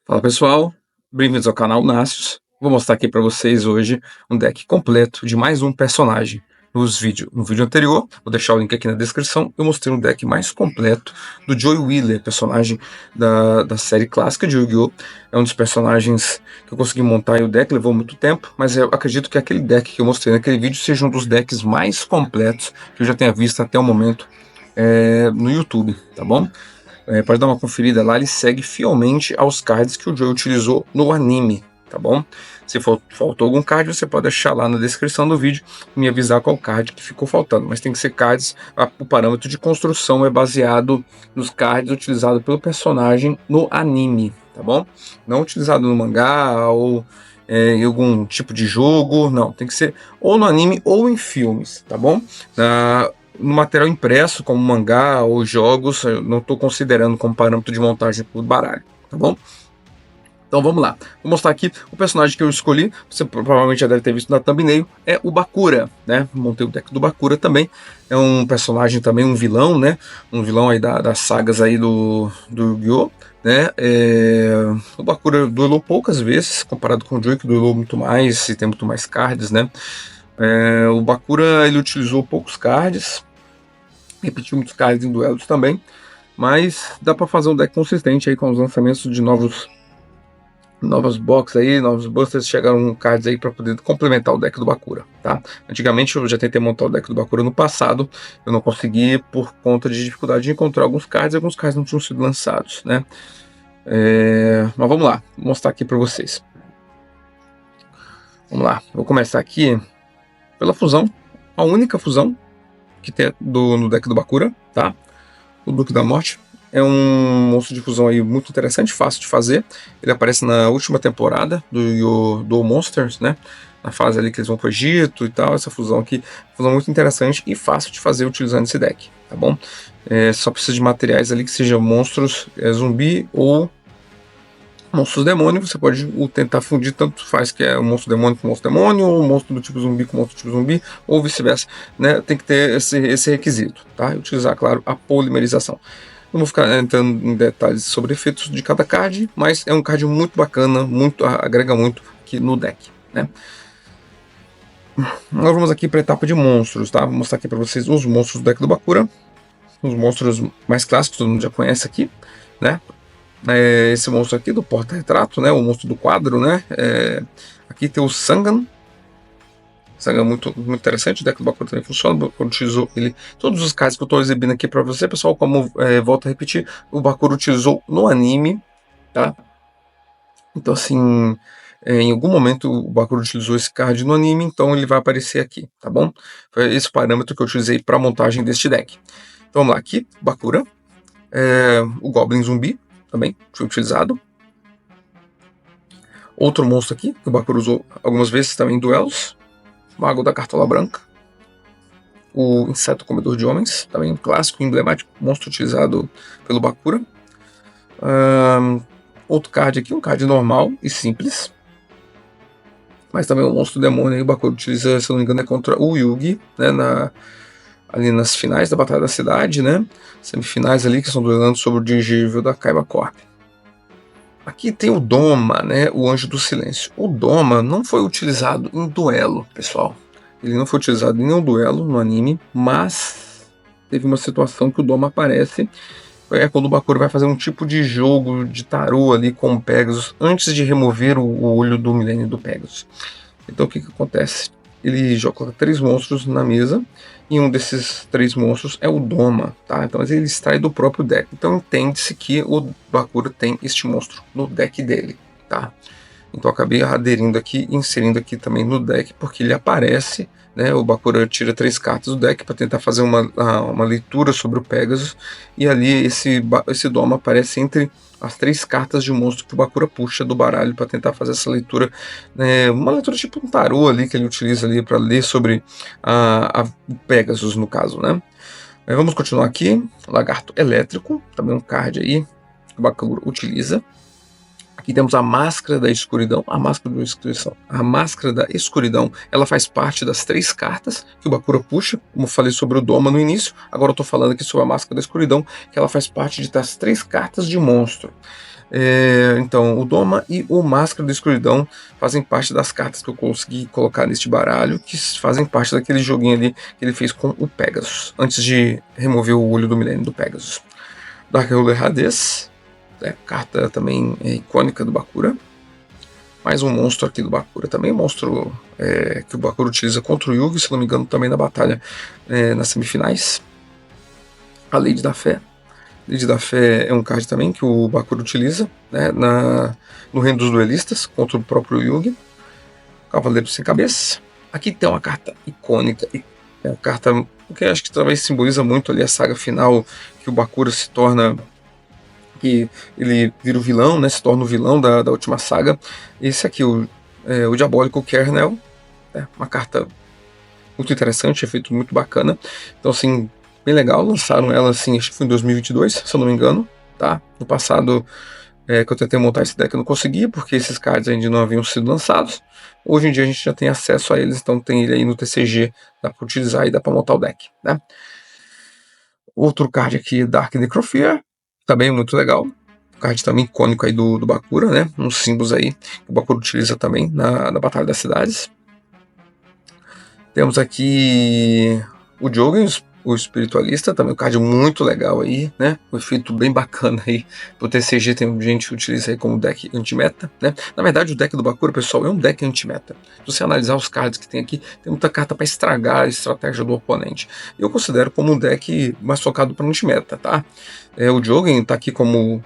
Fala pessoal, bem-vindos ao canal Nácios. Vou mostrar aqui para vocês hoje um deck completo de mais um personagem. No vídeo anterior, vou deixar o link aqui na descrição, eu mostrei um deck mais completo do Joey Wheeler, personagem da série clássica de Yu-Gi-Oh! É um dos personagens que eu consegui montar e o deck levou muito tempo, mas eu acredito que aquele deck que eu mostrei naquele vídeo seja um dos decks mais completos que eu já tenha visto até o momento no YouTube, tá bom? Pode dar uma conferida lá, ele segue fielmente aos cards que o Joey utilizou no anime, tá bom? Se faltou algum card, você pode deixar lá na descrição do vídeo e me avisar qual card que ficou faltando, mas tem que ser cards, o parâmetro de construção é baseado nos cards utilizados pelo personagem no anime, tá bom? Não utilizado no mangá ou em algum tipo de jogo, não, tem que ser ou no anime ou em filmes, tá bom? No material impresso, como mangá ou jogos, eu não estou considerando como parâmetro de montagem para o baralho, tá bom? Então vamos lá, vou mostrar aqui o personagem que eu escolhi, você provavelmente já deve ter visto na thumbnail, é o Bakura, né? Montei o deck do Bakura também, é um personagem também, um vilão, né? Um vilão aí das sagas aí do Yu-Gi-Oh! Né? O Bakura duelou poucas vezes, comparado com o Joey, que duelou muito mais e tem muito mais cards, né? O Bakura ele utilizou poucos cards, repetiu muitos cards em duelos também, mas dá para fazer um deck consistente aí com os lançamentos de novos box aí, novos busters, chegaram cards aí para poder complementar o deck do Bakura, tá? Antigamente eu já tentei montar o deck do Bakura no passado, eu não consegui por conta de dificuldade de encontrar alguns cards não tinham sido lançados, né? Mas vamos lá, vou mostrar aqui para vocês. Vamos lá, vou começar aqui pela fusão, a única fusão que tem no deck do Bakura, tá? O Duque da Morte é um monstro de fusão aí muito interessante, fácil de fazer. Ele aparece na última temporada do Monsters, né? Na fase ali que eles vão pro Egito e tal, essa fusão aqui, fusão muito interessante e fácil de fazer utilizando esse deck, tá bom? Só precisa de materiais ali que sejam monstros zumbi ou monstros demônio. Você pode tentar fundir, tanto faz que é um monstro demônio com monstro demônio, ou um monstro do tipo zumbi com monstro do tipo zumbi, ou vice-versa, né? Tem que ter esse requisito, tá? E utilizar, claro, a polimerização. Não vou ficar entrando em detalhes sobre efeitos de cada card, mas é um card muito bacana, agrega muito aqui no deck, né? Nós vamos aqui para a etapa de monstros, tá? Vou mostrar aqui para vocês os monstros do deck do Bakura, os monstros mais clássicos, todo mundo já conhece aqui, né? Esse monstro aqui do porta-retrato, né? O monstro do quadro, né? Aqui tem o Sangan. Sangan muito interessante, o deck do Bakura também funciona. O Bakura utilizou ele. Todos os casos que eu estou exibindo aqui para você, pessoal, como volto a repetir, o Bakura utilizou no anime, tá? Então, assim, em algum momento o Bakura utilizou esse card no anime, então ele vai aparecer aqui, tá bom? Foi esse o parâmetro que eu utilizei para a montagem deste deck. Então vamos lá, aqui, Bakura, o Goblin Zumbi também foi utilizado. Outro monstro aqui, que o Bakura usou algumas vezes também em duelos, Mago da Cartola Branca. O Inseto Comedor de Homens, também um clássico, emblemático, monstro utilizado pelo Bakura. Outro card aqui, um card normal e simples, mas também um monstro demônio aí, o Bakura utiliza, se eu não me engano, é contra o Yugi, né, ali nas finais da Batalha da Cidade, né, semifinais ali, que estão duelando sobre o dirigível da Kaiba Corp. Aqui tem o Doma, né, o Anjo do Silêncio. O Doma não foi utilizado em duelo, pessoal. Ele não foi utilizado em nenhum duelo no anime, mas teve uma situação que o Doma aparece quando o Bakura vai fazer um tipo de jogo de tarô ali com o Pegasus antes de remover o olho do milênio do Pegasus. Então o que acontece? Ele joga 3 monstros na mesa e um desses 3 monstros é o Doma, tá? Então ele extrai do próprio deck. Então entende-se que o Bakura tem este monstro no deck dele, tá? Então acabei aderindo aqui, inserindo aqui também no deck, porque ele aparece, né? O Bakura tira 3 cartas do deck para tentar fazer uma leitura sobre o Pegasus, e ali esse Doma aparece entre as 3 cartas de monstro que o Bakura puxa do baralho para tentar fazer essa leitura, né? Uma leitura tipo um tarô ali que ele utiliza ali para ler sobre o Pegasus, no caso, né? Vamos continuar aqui. Lagarto Elétrico, também um card aí que o Bakura utiliza. Aqui temos a Máscara da Escuridão. A Máscara da Escuridão, ela faz parte das 3 cartas que o Bakura puxa, como eu falei sobre o Doma no início. Agora eu estou falando aqui sobre a Máscara da Escuridão, que ela faz parte das 3 cartas de monstro. Então, o Doma e o Máscara da Escuridão fazem parte das cartas que eu consegui colocar neste baralho, que fazem parte daquele joguinho ali que ele fez com o Pegasus, antes de remover o olho do milênio do Pegasus. Dark Ruler Hades, carta também icônica do Bakura. Mais um monstro aqui do Bakura, também um monstro que o Bakura utiliza contra o Yugi, se não me engano, também na batalha nas semifinais. A Lady da Fé. Lady da Fé é um card também que o Bakura utiliza, né, no Reino dos Duelistas, contra o próprio Yugi. Cavaleiro Sem Cabeça. Aqui tem uma carta icônica, é uma carta que acho que talvez simboliza muito ali a saga final, que o Bakura se torna, que ele vira o vilão, né, se torna o vilão da última saga. Esse aqui, o Diabólico Kernel, uma carta muito interessante, efeito muito bacana. Então, assim, bem legal. Lançaram ela, assim, acho que foi em 2022, se eu não me engano, tá? No passado, que eu tentei montar esse deck, eu não consegui, porque esses cards ainda não haviam sido lançados. Hoje em dia a gente já tem acesso a eles, então tem ele aí no TCG, dá para utilizar e dá para montar o deck, né? Outro card aqui, Dark Necrofear, também muito legal. Card também icônico aí do Bakura, né? Uns símbolos aí que o Bakura utiliza também na Batalha das Cidades. Temos aqui o Jogen, o Espiritualista, também um card muito legal aí, né? Um efeito bem bacana aí. O TCG tem gente que utiliza aí como deck anti-meta, né? Na verdade, o deck do Bakura, pessoal, é um deck anti-meta. Se você analisar os cards que tem aqui, tem muita carta para estragar a estratégia do oponente. Eu considero como um deck mais focado para anti-meta, tá? O Jogen tá aqui como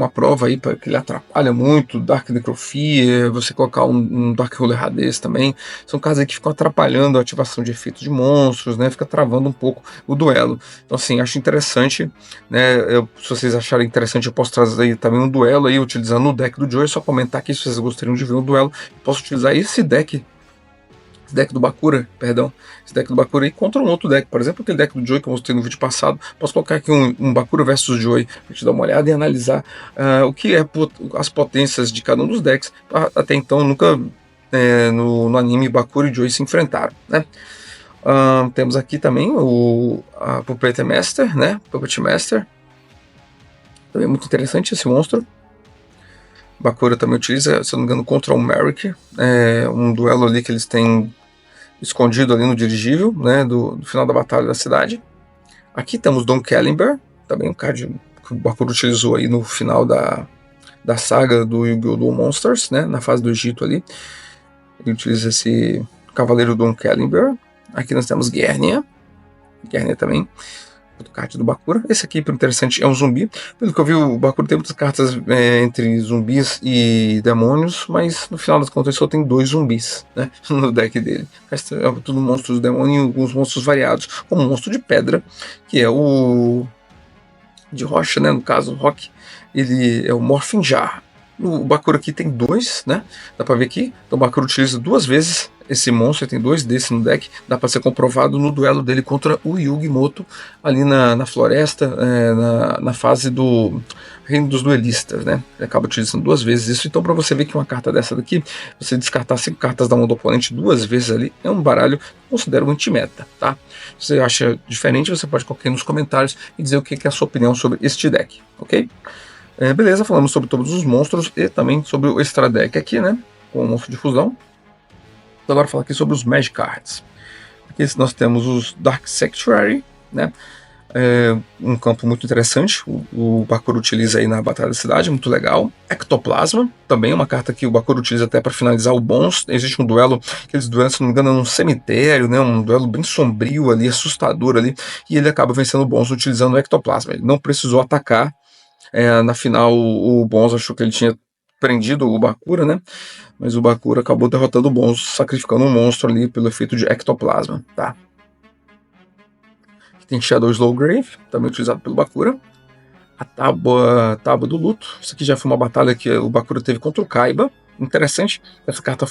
a prova aí, porque ele atrapalha muito, Dark Necrofear, você colocar um Dark Ruler Hades também, são cartas aí que ficam atrapalhando a ativação de efeitos de monstros, né, fica travando um pouco o duelo. Então assim, acho interessante, né, se vocês acharem interessante, eu posso trazer aí também um duelo aí, utilizando o deck do Joe, é só comentar aqui se vocês gostariam de ver um duelo, eu posso utilizar esse deck do Bakura, perdão, esse deck do Bakura aí contra um outro deck, por exemplo, aquele deck do Joy que eu mostrei no vídeo passado. Posso colocar aqui um Bakura versus Joy para te dar uma olhada e analisar o que é as potências de cada um dos decks. Até então, nunca no anime Bakura e Joy se enfrentaram, né? Temos aqui também o Puppet Master, né? Puppet Master. Também é muito interessante esse monstro. Bakura também utiliza, se não me engano, contra o Merrick, um duelo ali que eles têm escondido ali no dirigível, né, do final da Batalha da Cidade. Aqui temos Don Caliber, também um card que o Bakura utilizou aí no final da saga do Yu-Gi-Oh! Monsters, né, na fase do Egito ali. Ele utiliza esse Cavaleiro Don Caliber. Aqui nós temos Guernia também, outro card do Bakura. Esse aqui, por interessante, é um zumbi. Pelo que eu vi, o Bakura tem muitas cartas entre zumbis e demônios, mas no final das contas só tem 2 zumbis, né, no deck dele. É tudo monstros demônios e alguns monstros variados, como o monstro de pedra, que é o de rocha, né, no caso o Rock, ele é o Morphin Jar. O Bakura aqui tem 2, né? Dá pra ver aqui. Então o Bakura utiliza 2 vezes esse monstro, tem 2 desses no deck. Dá pra ser comprovado no duelo dele contra o Yugimoto ali na floresta, na fase do Reino dos Duelistas, né? Ele acaba utilizando 2 vezes isso. Então, pra você ver que uma carta dessa daqui, você descartar 5 cartas da mão do oponente 2 vezes ali, é um baralho que eu considero anti-meta, tá? Se você acha diferente, você pode colocar aí nos comentários e dizer o que é a sua opinião sobre este deck, ok? Beleza, falamos sobre todos os monstros e também sobre o Extra Deck aqui, né? Com o monstro de fusão. Então, agora falar aqui sobre os Magic Cards. Aqui nós temos os Dark Sanctuary, né? Um campo muito interessante. O Bakura utiliza aí na Batalha da Cidade, muito legal. Ectoplasma, também uma carta que o Bakura utiliza até para finalizar o bônus. Existe um duelo, aqueles duelos, se não me engano, num cemitério, né? Um duelo bem sombrio ali, assustador ali. E ele acaba vencendo o bônus utilizando o Ectoplasma. Ele não precisou atacar. Na final, o Bonzo achou que ele tinha prendido o Bakura, né? Mas o Bakura acabou derrotando o Bonzo, sacrificando um monstro ali pelo efeito de Ectoplasma, tá? Aqui tem Shadow Slowgrave, também utilizado pelo Bakura. A Tábua do Luto. Isso aqui já foi uma batalha que o Bakura teve contra o Kaiba. Interessante, essa carta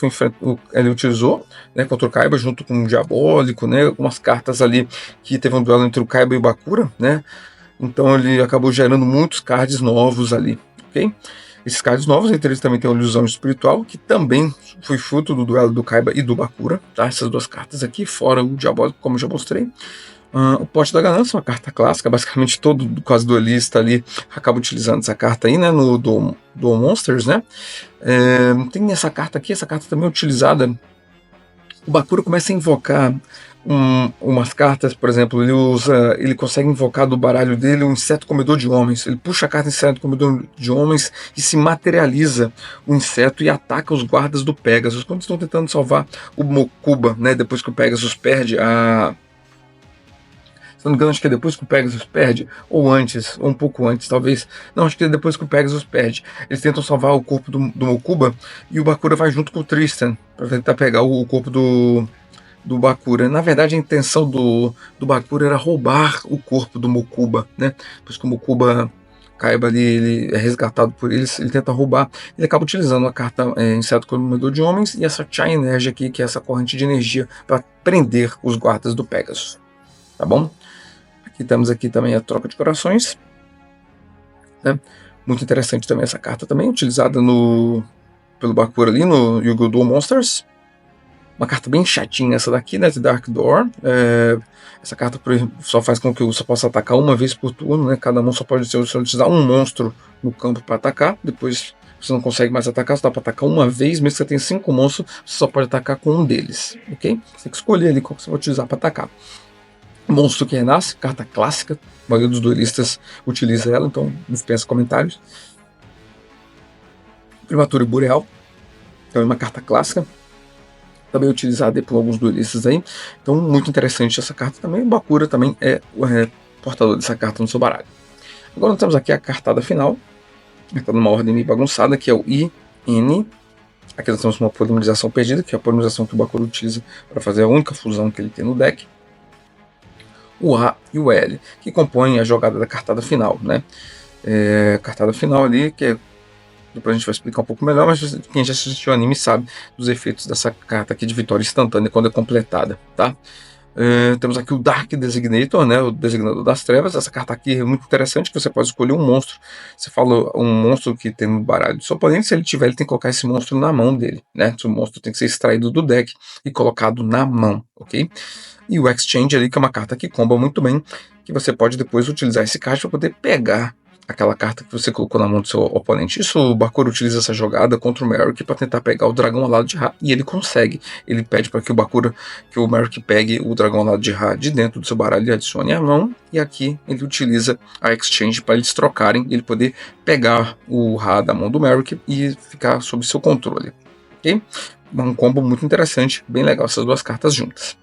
ele utilizou, né, contra o Kaiba junto com o Diabólico, né? Algumas cartas ali que teve um duelo entre o Kaiba e o Bakura, né? Então ele acabou gerando muitos cards novos ali, ok? Esses cards novos, entre eles também tem a Ilusão Espiritual, que também foi fruto do duelo do Kaiba e do Bakura, tá? Essas 2 cartas aqui, fora o Diabólico, como eu já mostrei. O Pote da Ganância, uma carta clássica, basicamente todo quase duelista ali acaba utilizando essa carta aí, né, no Duel Monsters, né. Tem essa carta aqui, essa carta também é utilizada. O Bakura começa a invocar umas cartas, por exemplo, ele consegue invocar do baralho dele um inseto comedor de homens. Ele puxa a carta inseto comedor de homens e se materializa o inseto e ataca os guardas do Pegasus. Quando estão tentando salvar o Mokuba, né, depois que o Pegasus perde a. Se não me engano, acho que é depois que o Pegasus perde, ou antes, ou um pouco antes, talvez. Não, acho que é depois que o Pegasus perde. Eles tentam salvar o corpo do Mokuba e o Bakura vai junto com o Tristan para tentar pegar o corpo do Bakura. Na verdade, a intenção do Bakura era roubar o corpo do Mokuba, né? Depois que o Mokuba Kaiba ali, ele é resgatado por eles, ele tenta roubar. Ele acaba utilizando a carta Inseto Comedor de Homens e essa Chai Energy aqui, que é essa corrente de energia, para prender os guardas do Pegasus. Tá bom? Aqui temos aqui também a troca de corações, né? Muito interessante também essa carta também, utilizada pelo Bakura ali no Yu-Gi-Oh! Duel Monsters. Uma carta bem chatinha essa daqui, né, de Dark Door. Essa carta só faz com que você possa atacar uma vez por turno, né? Cada mão só pode utilizar um monstro no campo para atacar. Depois você não consegue mais atacar, você dá para atacar uma vez, mesmo que você tenha 5 monstros, você só pode atacar com um deles, ok? Você tem que escolher ali qual que você vai utilizar para atacar. Monstro que renasce, carta clássica, a maioria dos duelistas utiliza ela, então dispensa comentários. Primatura Boreal, então é uma carta clássica, também utilizada por alguns duelistas aí, então muito interessante essa carta também. O Bakura também é portador dessa carta no seu baralho. Agora nós temos aqui a cartada final, está numa ordem meio bagunçada, que é o IN. Aqui nós temos uma polimerização perdida, que é a polimerização que o Bakura utiliza para fazer a única fusão que ele tem no deck. O A e o L, que compõem a jogada da cartada final, né? Cartada final ali, que depois a gente vai explicar um pouco melhor, mas quem já assistiu o anime sabe dos efeitos dessa carta aqui de vitória instantânea quando é completada, tá? Temos aqui o Dark Designator, né, o Designador das Trevas. Essa carta aqui é muito interessante, que você pode escolher um monstro. Você fala um monstro que tem no baralho do seu oponente, se ele tiver, ele tem que colocar esse monstro na mão dele, né? O monstro tem que ser extraído do deck e colocado na mão, ok? E o Exchange ali, que é uma carta que comba muito bem, que você pode depois utilizar esse card para poder pegar aquela carta que você colocou na mão do seu oponente. Isso, o Bakura utiliza essa jogada contra o Merrick para tentar pegar o dragão alado de Ra, e ele consegue. Ele pede para que o Merrick pegue o dragão alado de Ra de dentro do seu baralho e adicione a mão, e aqui ele utiliza a Exchange para eles trocarem e ele poder pegar o Ra da mão do Merrick e ficar sob seu controle. Ok? Um combo muito interessante, bem legal essas duas cartas juntas.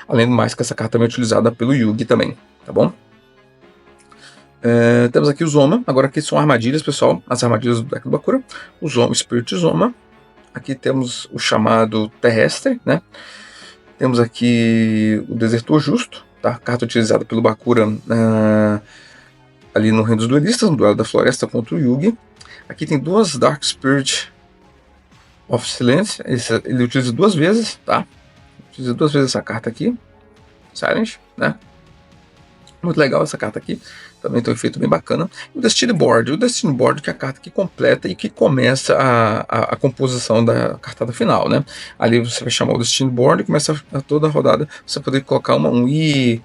Além do mais que essa carta também é utilizada pelo Yugi também, tá bom? Temos aqui o Zoma. Agora aqui são armadilhas, pessoal. As armadilhas do deck do Bakura. O Zoma, Spirit Zoma. Aqui temos o chamado Terrestre, né? Temos aqui o Desertor Justo, tá? Carta utilizada pelo Bakura ali no Reino dos Duelistas, no Duelo da Floresta contra o Yugi. Aqui tem duas Dark Spirit of Silence. Ele utiliza duas vezes, tá? Utiliza duas vezes essa carta aqui. Silence, né? Muito legal essa carta aqui. Também tem um efeito bem bacana. E o Destiny Board. O Destiny Board que é a carta que completa e que começa a composição da cartada final, né? Ali você vai chamar o Destiny Board e começa toda a rodada. Você poder colocar um I,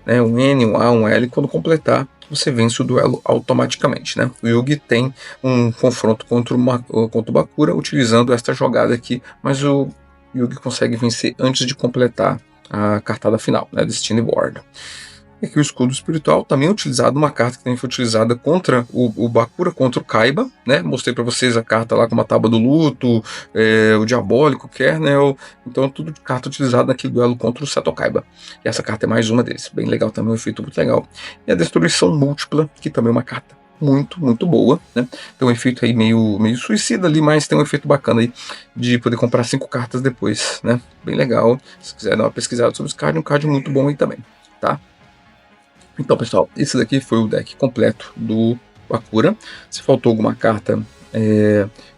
né, um N, um A, um L. Quando completar, você vence o duelo automaticamente, né? O Yugi tem um confronto contra o Bakura utilizando esta jogada aqui, mas o Yugi consegue vencer antes de completar a cartada final, né? Destiny Board. E aqui o Escudo Espiritual, também utilizado, uma carta que também foi utilizada contra o Bakura, contra o Kaiba, né? Mostrei para vocês a carta lá com uma tábua do luto, o Diabólico, Kernel, então tudo carta utilizada naquele duelo contra o Seto Kaiba. E essa carta é mais uma deles, bem legal também, um efeito muito legal. E a Destruição Múltipla, que também é uma carta muito boa, né? Tem um efeito aí meio suicida ali, mas tem um efeito bacana aí de poder comprar 5 cartas depois, né? Bem legal, se quiser dar uma pesquisada sobre esse card, um card muito bom aí também, tá? Então, pessoal, esse daqui foi o deck completo do Bakura. Se faltou alguma carta,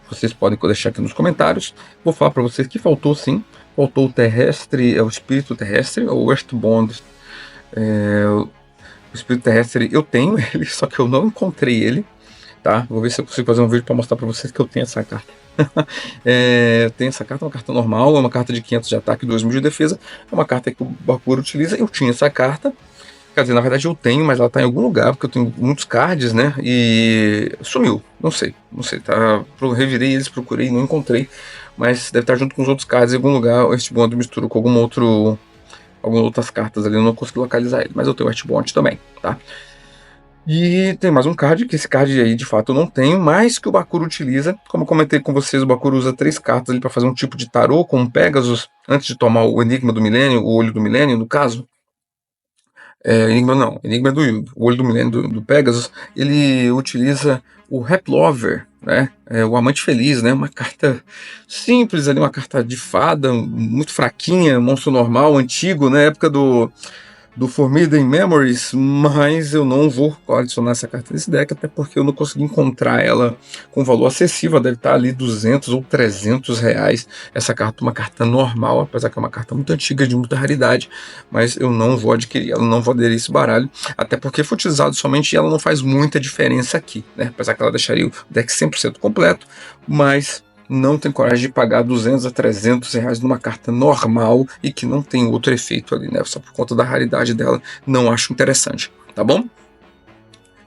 vocês podem deixar aqui nos comentários. Vou falar para vocês que faltou sim. Faltou o terrestre, o espírito terrestre, o Earthbound. O espírito terrestre, eu tenho ele, só que eu não encontrei ele. Tá? Vou ver se eu consigo fazer um vídeo para mostrar para vocês que eu tenho essa carta. Eu tenho essa carta, uma carta normal, é uma carta de 500 de ataque e 2000 de defesa. É uma carta que o Bakura utiliza. Eu tinha essa carta. Quer dizer, na verdade eu tenho, mas ela tá em algum lugar, porque eu tenho muitos cards, né? E sumiu. Não sei. Tá? Eu revirei eles, procurei, não encontrei. Mas deve estar junto com os outros cards em algum lugar. O Earthbound misturou com algumas outras cartas ali. Eu não consegui localizar ele. Mas eu tenho o Earthbound também, tá? E tem mais um card, que esse card aí de fato eu não tenho, mas que o Bakuro utiliza. Como eu comentei com vocês, o Bakuro usa 3 cartas ali para fazer um tipo de tarô com o Pegasus, antes de tomar o Enigma do Milênio, o Olho do Milênio, no caso. Enigma não, Enigma é do Yugi. O Olho do Milênio do Pegasus, ele utiliza o Haplover, né? O Amante Feliz, né? Uma carta simples ali, uma carta de fada, muito fraquinha, monstro normal, antigo, na época do Forbidden Memories, mas eu não vou adicionar essa carta nesse deck, até porque eu não consegui encontrar ela com valor acessível, deve estar ali 200 ou 300 reais, essa carta, uma carta normal, apesar que é uma carta muito antiga, de muita raridade, mas eu não vou adquirir ela, não vou aderir esse baralho, até porque foi utilizado somente e ela não faz muita diferença aqui, né? Apesar que ela deixaria o deck 100% completo, mas não tem coragem de pagar 200 a 300 reais numa carta normal e que não tem outro efeito ali, né? Só por conta da raridade dela, não acho interessante, tá bom?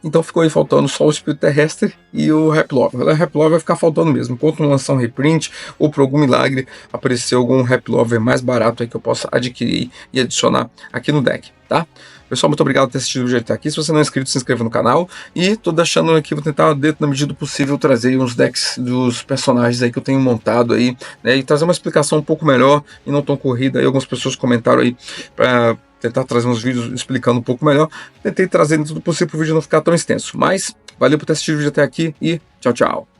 Então ficou aí faltando só o Espírito Terrestre e o Haplover. O Haplover vai ficar faltando mesmo. Enquanto não lançar um reprint ou por algum milagre aparecer algum Haplover mais barato aí que eu possa adquirir e adicionar aqui no deck, tá? Pessoal, muito obrigado por ter assistido o vídeo até aqui. Se você não é inscrito, se inscreva no canal. E tô deixando aqui, vou tentar, dentro da medida do possível, trazer uns decks dos personagens aí que eu tenho montado aí, né? E trazer uma explicação um pouco melhor e não tão corrida. Aí algumas pessoas comentaram aí para tentar trazer uns vídeos explicando um pouco melhor. Tentei trazer dentro do possível para o vídeo não ficar tão extenso. Mas valeu por ter assistido o vídeo até aqui e tchau, tchau.